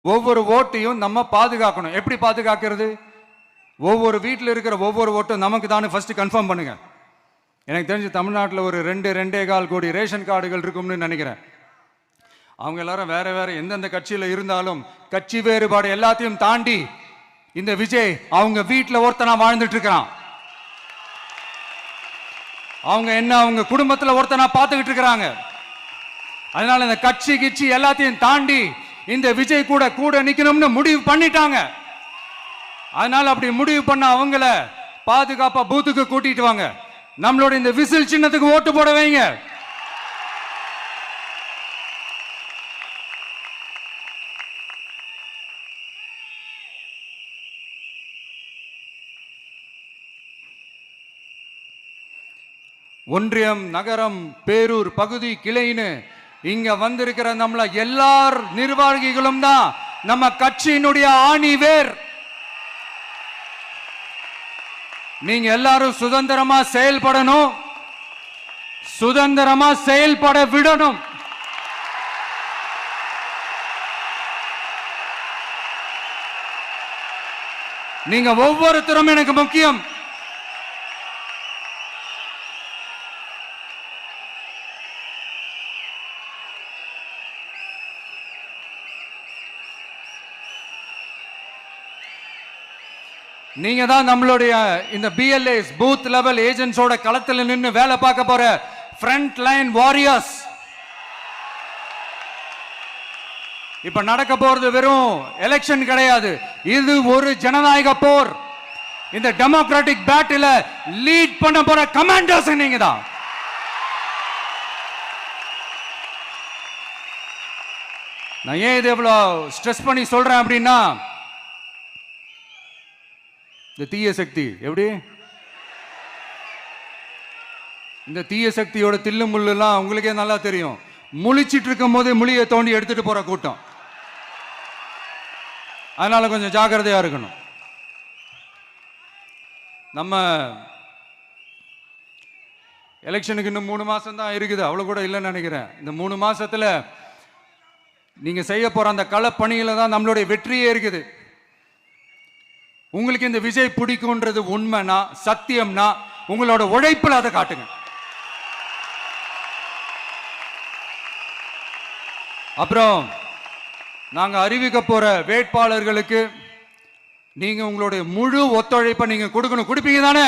ஒவ்வொரு ஓட்டையும் நம்ம பாதுகாக்கணும். எப்படி பாதுகாக்கிறது? ஒவ்வொரு வீட்டில் இருக்கிற ஒவ்வொரு ஓட்டும் நமக்கு தானே ஃபர்ஸ்ட் கன்ஃபார்ம் பண்ணுங்க. எனக்கு தெரிஞ்சு தமிழ்நாட்டில் ஒரு 2.25 கோடி ரேஷன் கார்டுகள் இருக்கும்னு நினைக்கிறேன். அவங்க எல்லாரும் வேற வேற எந்தெந்த கட்சியில் இருந்தாலும் கட்சி வேறுபாடு எல்லாத்தையும் தாண்டி இந்த விஜய் அவங்க வீட்டில் ஒருத்தனா வாழ்ந்துட்டு இருக்கிறான். அவங்க குடும்பத்தில் ஒருத்தனா பார்த்துக்கிட்டு இருக்கிறாங்க. அதனால இந்த கட்சி கிச்சி எல்லாத்தையும் தாண்டி இந்த விஜய் கூட கூட நிக்கணும்னு முடிவு பண்ணிட்டாங்க. அதனால அப்படி முடிவு பண்ண அவங்கள பாதுகாப்பா பூத்துக்கு கூட்டிட்டு வாங்க. நம்மளோட இந்த விசில் சின்னத்துக்கு ஓட்டு போட வைங்க. ஒன்றியம், நகரம், பேரூர் பகுதி கிளைன்னு இங்க வந்திருக்கிற நம்மள எல்லார் நிர்வாகிகளும் தான் நம்ம கட்சியினுடைய ஆணி வேர். நீங்க எல்லாரும் சுதந்திரமா செயல்படணும், சுதந்திரமா செயல்பட விடணும். நீங்க ஒவ்வொருத்தரும் எனக்கு முக்கியம். நீங்க தான் நம்மளுடைய இந்த பிஎல்ஏஸ் பூத் லெவல் ஏஜென்ட்ஸோட களத்தில் நின்று வேலை பார்க்க போற ஃப்ரண்ட் லைன் வாரியர்ஸ். இப்ப நடக்க போறது வெறும் எலெக்ஷன் கிடையாது, இது ஒரு ஜனநாயக போர். இந்த டெமோக்ராட்டிக் பேட்டில லீட் பண்ண போற கமாண்டர்ஸ் நீங்க தான். நான் ஏன் இது எவ்வளவு ஸ்ட்ரெஸ் பண்ணி சொல்றேன் அப்படின்னா, இந்த தீய சக்தி எப்படி இந்த தீய சக்தியோட தில்லு முள்ளுலாம் உங்களுக்கே நல்லா தெரியும். முழிச்சிட்டு இருக்கும் போதே முழியை தோண்டி எடுத்துட்டு போற கூட்டம். அதனால கொஞ்சம் ஜாக்கிரதையா இருக்கணும். நம்ம எலெக்ஷனுக்கு இன்னும் 3 மாசம் தான் இருக்குது, அவ்வளவு கூட இல்லைன்னு நினைக்கிறேன். இந்த 3 மாசத்துல நீங்க செய்ய போற அந்த களப்பணியில தான் நம்மளுடைய வெற்றியே இருக்குது. உங்களுக்கு இந்த விஜய் பிடிக்கும்ன்றது உண்மைனா, சத்தியம்னா உங்களோட உழைப்புல அதை காட்டுங்க. அப்புறம் நாங்க அறிவிக்க போற வேட்பாளர்களுக்கு நீங்க உங்களுடைய முழு ஒத்துழைப்பை நீங்க கொடுக்கணும். கொடுப்பீங்க தானே?